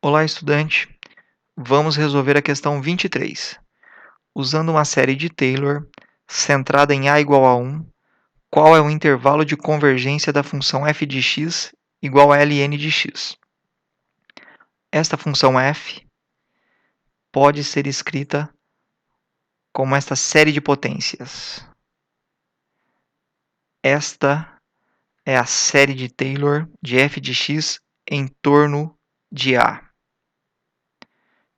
Olá, estudante. Vamos resolver a questão 23. Usando uma série de Taylor centrada em a igual a 1, qual é o intervalo de convergência da função f de x igual a ln de x? Esta função f pode ser escrita como esta série de potências. Esta é a série de Taylor de f de x em torno de a.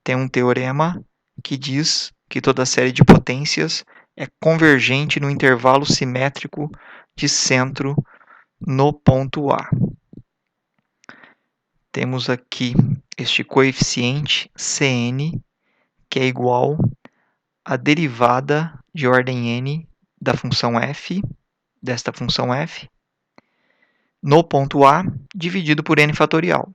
Tem um teorema que diz que toda série de potências é convergente no intervalo simétrico de centro no ponto A. Temos aqui este coeficiente Cn, que é igual à derivada de ordem n da função f, desta função f, no ponto A, dividido por n fatorial.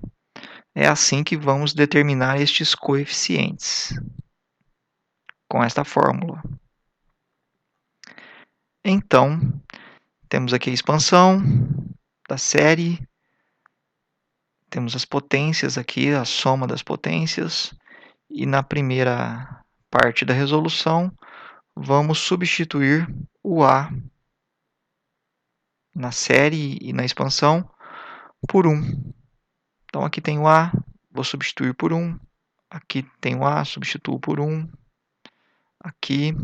É assim que vamos determinar estes coeficientes, com esta fórmula. Então, temos aqui a expansão da série, temos as potências aqui, a soma das potências, e na primeira parte da resolução, vamos substituir o A na série e na expansão por 1. Então, aqui tem o A, vou substituir por 1. Aqui tem o A, substituo por 1. Aqui.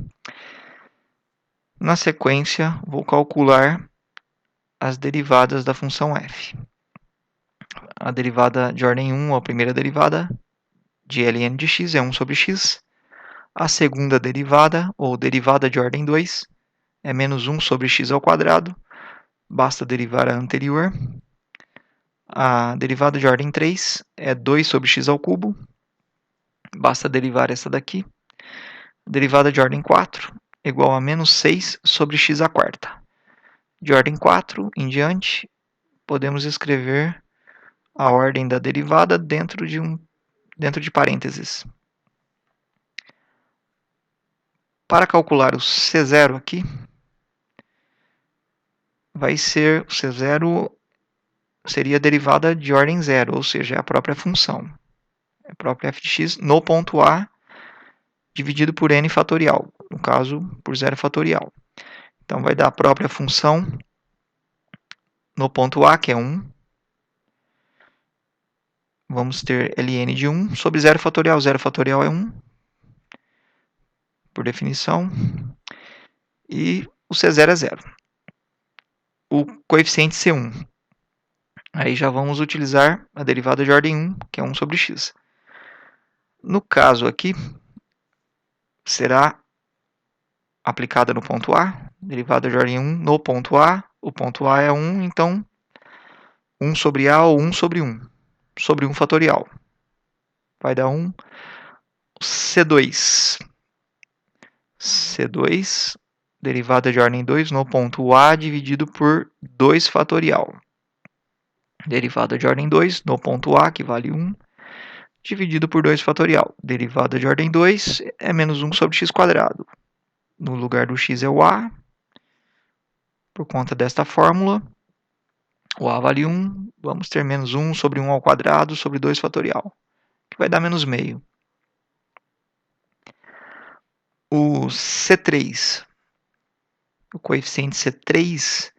Na sequência, vou calcular as derivadas da função f. A derivada de ordem 1, a primeira derivada de ln de x é 1 sobre x. A segunda derivada, ou derivada de ordem 2, é menos 1 sobre x ao quadrado. Basta derivar a anterior. A derivada de ordem 3 é 2 sobre x ao cubo. Basta derivar essa daqui. Derivada de ordem 4 é igual a menos 6 sobre x à quarta. De ordem 4 em diante, podemos escrever a ordem da derivada dentro de parênteses. Para calcular o C0 aqui, vai ser o C0 seria a derivada de ordem 0, ou seja, é a própria função. É a própria f de x no ponto A dividido por n fatorial, no caso, por 0 fatorial. Então, vai dar a própria função no ponto A, que é 1. Vamos ter ln de 1 sobre 0 fatorial. 0 fatorial é 1, por definição. E o C0 é 0. O coeficiente C1. Aí já vamos utilizar a derivada de ordem 1, que é 1 sobre x. No caso aqui, será aplicada no ponto A, derivada de ordem 1 no ponto A. O ponto A é 1, então 1 sobre A ou 1 sobre 1, sobre 1 fatorial. Vai dar 1. C2. C2, derivada de ordem 2 no ponto A dividido por 2 fatorial. Derivada de ordem 2 no ponto A, que vale 1, dividido por 2 fatorial. Derivada de ordem 2 é menos 1 sobre x quadrado. No lugar do x é o A. Por conta desta fórmula, o A vale 1. Vamos ter menos 1 sobre 1 ao quadrado sobre 2 fatorial, que vai dar menos meio. O C3, o coeficiente C3,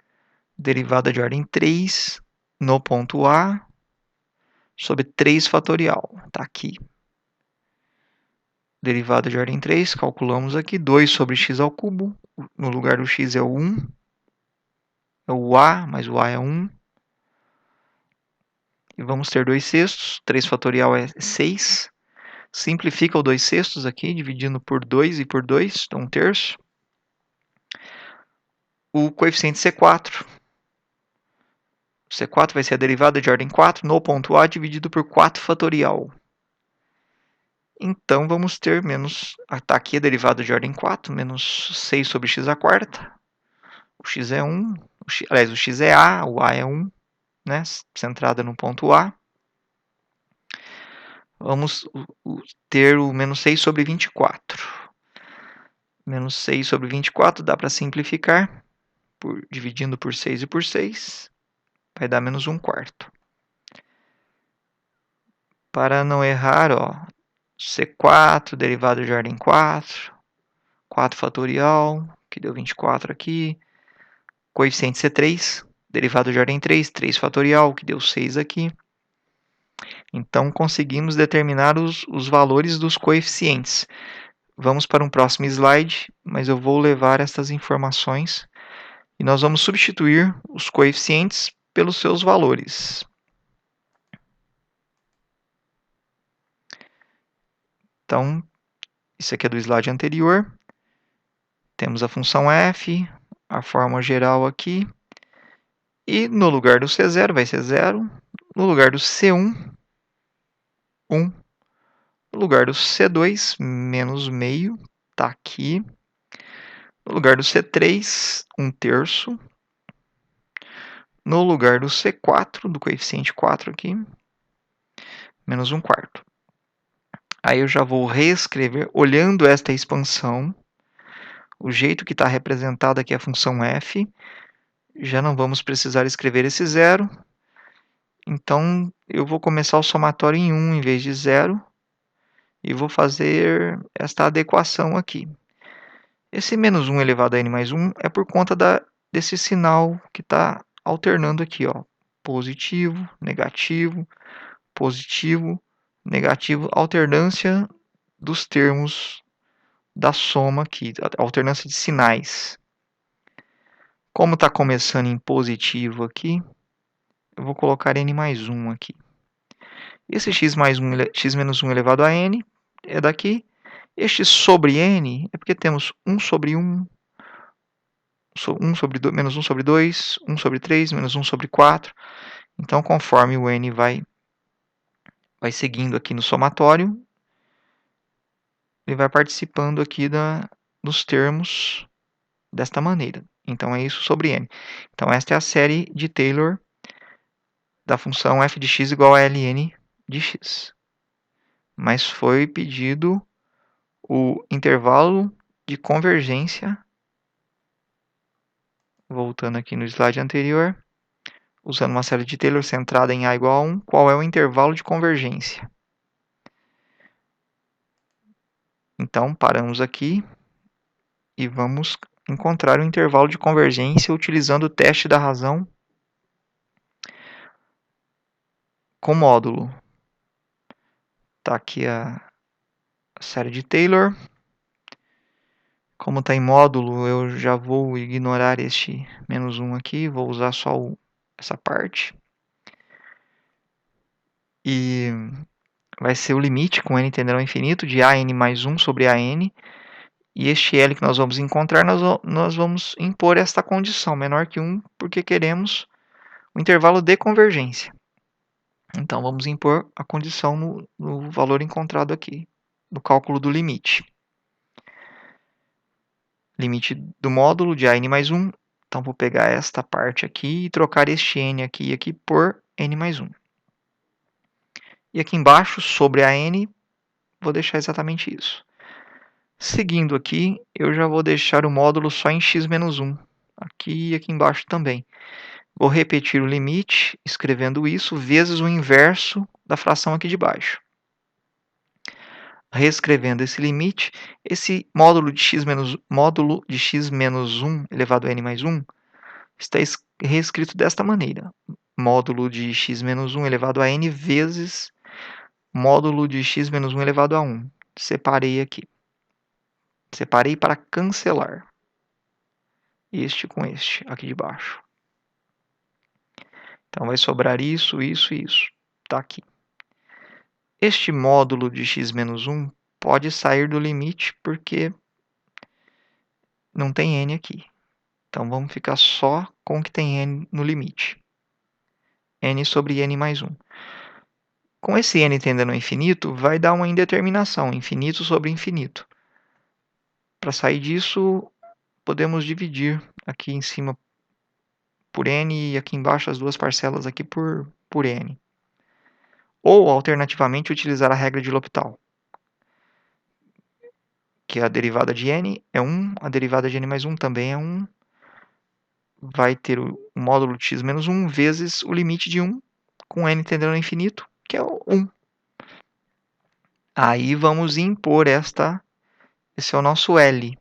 derivada de ordem 3 no ponto A sobre 3 fatorial. Está aqui. Derivada de ordem 3, calculamos aqui 2 sobre x ao cubo. No lugar do x é o 1. É o A, mas o A é 1. E vamos ter 2 sextos. 3 fatorial é 6. Simplifica o 2 sextos aqui, dividindo por 2 e por 2, então 1 terço. O coeficiente C4. O C4 vai ser a derivada de ordem 4 no ponto A dividido por 4 fatorial. Então, vamos ter menos... Está aqui a derivada de ordem 4, menos 6 sobre x à quarta. O x é 1. Aliás, o x é A, o A é 1, né? Centrada no ponto A. Vamos ter o menos 6 sobre 24. Menos 6 sobre 24 dá para simplificar, dividindo por 6 e por 6. Vai dar menos 1 quarto. Para não errar, ó, C4, derivada de ordem 4, 4 fatorial, que deu 24 aqui, coeficiente C3, derivada de ordem 3, 3 fatorial, que deu 6 aqui. Então, conseguimos determinar os valores dos coeficientes. Vamos para um próximo slide, mas eu vou levar essas informações e nós vamos substituir os coeficientes pelos seus valores. Então, isso aqui é do slide anterior. Temos a função f, a fórmula geral aqui. E no lugar do C0 vai ser 0. No lugar do C1, 1. No lugar do C2, menos meio, está aqui. No lugar do C3, 1/3. No lugar do C4, do coeficiente 4 aqui, menos 1/4. Aí eu já vou reescrever, olhando esta expansão, o jeito que está representado aqui a função f, já não vamos precisar escrever esse 0. Então, eu vou começar o somatório em 1 em vez de 0 e vou fazer esta adequação aqui. Esse menos 1 elevado a n mais 1 é por conta desse sinal que está alternando aqui, ó, positivo, negativo, positivo, negativo, alternância dos termos da soma aqui, alternância de sinais. Como está começando em positivo aqui, eu vou colocar n mais 1 aqui. Esse x menos 1 elevado a n é daqui. Este sobre n é porque temos 1 sobre 1, 1 sobre 2, menos 1 sobre 2, 1 sobre 3, menos 1 sobre 4. Então, conforme o n vai seguindo aqui no somatório, ele vai participando aqui dos termos desta maneira. Então, é isso sobre n. Então, esta é a série de Taylor da função f de x igual a ln de x. Mas foi pedido o intervalo de convergência, voltando aqui no slide anterior, usando uma série de Taylor centrada em a igual a 1, qual é o intervalo de convergência. Então, paramos aqui e vamos encontrar o intervalo de convergência utilizando o teste da razão com módulo. Está aqui a série de Taylor. Como está em módulo, eu já vou ignorar este menos 1 aqui, vou usar só essa parte. E vai ser o limite com n tendendo ao infinito de an mais 1 sobre an. E este L que nós vamos encontrar, nós vamos impor esta condição, menor que 1, porque queremos o intervalo de convergência. Então, vamos impor a condição no valor encontrado aqui, no cálculo do limite. Limite do módulo de an mais 1. Então, vou pegar esta parte aqui e trocar este n aqui e aqui por n mais 1. E aqui embaixo, sobre a n, vou deixar exatamente isso. Seguindo aqui, eu já vou deixar o módulo só em x menos 1. Aqui e aqui embaixo também. Vou repetir o limite, escrevendo isso, vezes o inverso da fração aqui de baixo. Reescrevendo esse limite, esse módulo de x menos 1 elevado a n mais 1 está reescrito desta maneira. Módulo de x menos 1 elevado a n vezes módulo de x menos 1 elevado a 1. Separei aqui. Separei para cancelar. Este com este aqui de baixo. Então, vai sobrar isso, isso e isso. Está aqui. Este módulo de x menos 1 pode sair do limite porque não tem n aqui. Então, vamos ficar só com o que tem n no limite. N sobre n mais 1. Com esse n tendendo ao infinito, vai dar uma indeterminação, infinito sobre infinito. Para sair disso, podemos dividir aqui em cima por n e aqui embaixo as duas parcelas aqui por n. Ou, alternativamente, utilizar a regra de L'Hopital, que a derivada de n é 1, a derivada de n mais 1 também é 1. Vai ter o módulo de x menos 1 vezes o limite de 1, com n tendendo ao infinito, que é o 1. Aí vamos impor esse é o nosso L.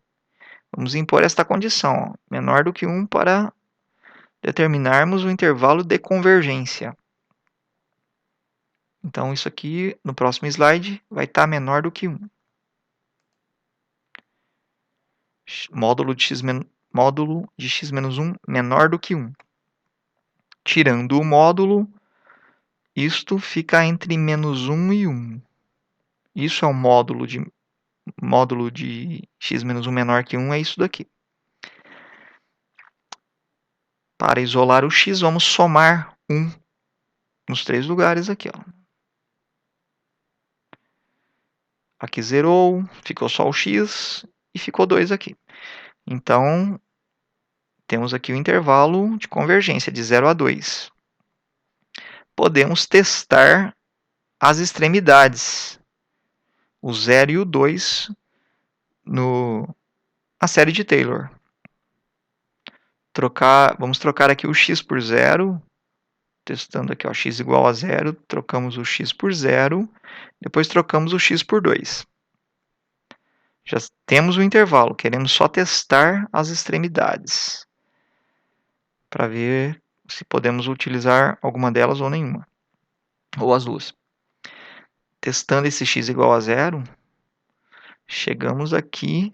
Vamos impor esta condição, ó, menor do que 1 para determinarmos o intervalo de convergência. Então, isso aqui, no próximo slide, vai estar menor do que 1. Módulo de x menos 1 menor do que 1. Tirando o módulo, isto fica entre menos 1 e 1. Isso é o módulo de x menos 1 menor que 1, é isso daqui. Para isolar o x, vamos somar 1 nos 3 lugares aqui, ó. Aqui zerou, ficou só o x e ficou 2 aqui. Então, temos aqui o intervalo de convergência de 0 a 2. Podemos testar as extremidades, o 0 e o 2, na série de Taylor. Vamos trocar aqui o x por 0, testando aqui, ó, x igual a 0, trocamos o x por 0, depois trocamos o x por 2. Já temos o intervalo, queremos só testar as extremidades, para ver se podemos utilizar alguma delas ou nenhuma, ou as duas. Testando esse x igual a 0, chegamos aqui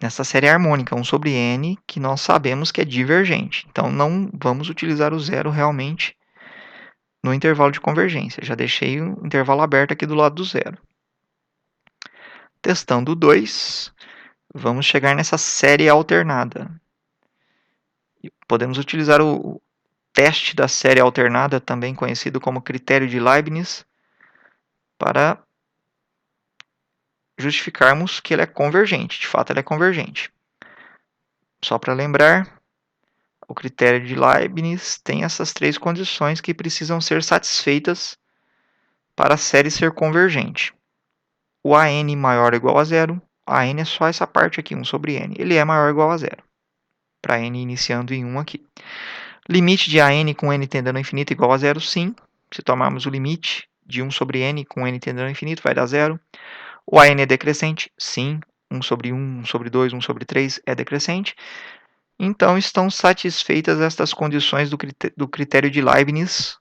nessa série harmônica 1 sobre n, que nós sabemos que é divergente. Então, não vamos utilizar o zero realmente no intervalo de convergência. Já deixei o intervalo aberto aqui do lado do zero. Testando o 2, vamos chegar nessa série alternada. Podemos utilizar o teste da série alternada, também conhecido como critério de Leibniz, para justificarmos que ele é convergente. De fato, ele é convergente. Só para lembrar, o critério de Leibniz tem essas 3 condições que precisam ser satisfeitas para a série ser convergente. O AN maior ou igual a 0, AN é só essa parte aqui, 1 sobre n. Ele é maior ou igual a 0, para n iniciando em 1 aqui. Limite de AN com n tendendo ao infinito igual a 0, sim. Se tomarmos o limite de 1 sobre n com n tendendo ao infinito, vai dar 0. O AN é decrescente? Sim. 1 sobre 1, 1 sobre 2, 1 sobre 3 é decrescente. Então, estão satisfeitas estas condições do critério de Leibniz.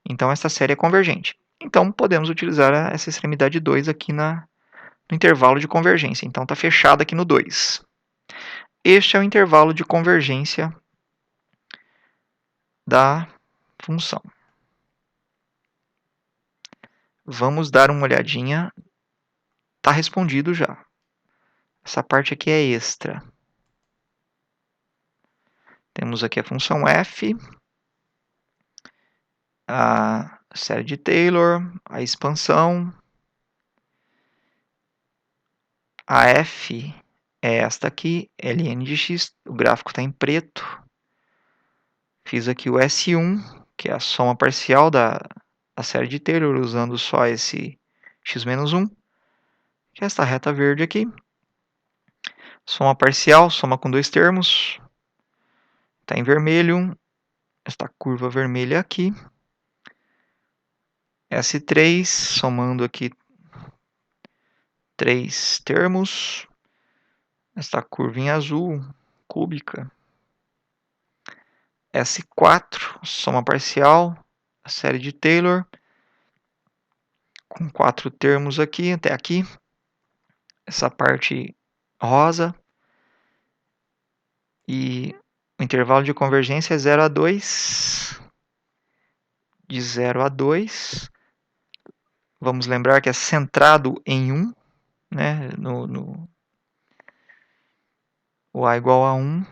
Então, esta série é convergente. Então, podemos utilizar essa extremidade 2 aqui no intervalo de convergência. Então, está fechado aqui no 2. Este é o intervalo de convergência da função. Vamos dar uma olhadinha. Está respondido já. Essa parte aqui é extra. Temos aqui a função f, a série de Taylor, a expansão. A f é esta aqui, ln de x, o gráfico está em preto. Fiz aqui o S1, que é a soma parcial da série de Taylor, usando só esse x menos 1, que é esta reta verde aqui. Soma parcial, soma com 2 termos. Está em vermelho, esta curva vermelha aqui. S3, somando aqui 3 termos. Esta curva em azul, cúbica. S4, soma parcial, a série de Taylor, com 4 termos aqui, até aqui. Essa parte rosa. E o intervalo de convergência é 0 a 2. De 0 a 2. Vamos lembrar que é centrado em 1, né? O A igual a 1.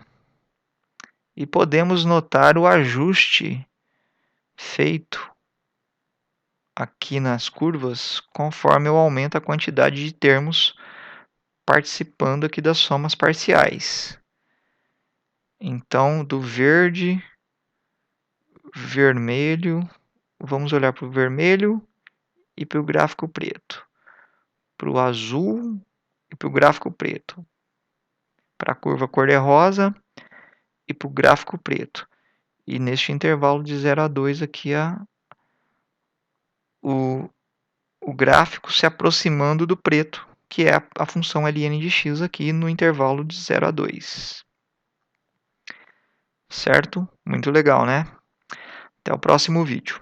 E podemos notar o ajuste feito aqui nas curvas conforme eu aumento a quantidade de termos participando aqui das somas parciais. Então, do verde, vermelho, vamos olhar para o vermelho e para o gráfico preto. Para o azul e para o gráfico preto. Para a curva cor-de-rosa e para o gráfico preto. E neste intervalo de 0 a 2 aqui o o gráfico se aproximando do preto, que é a função ln de x aqui no intervalo de 0 a 2. Certo? Muito legal, né? Até o próximo vídeo.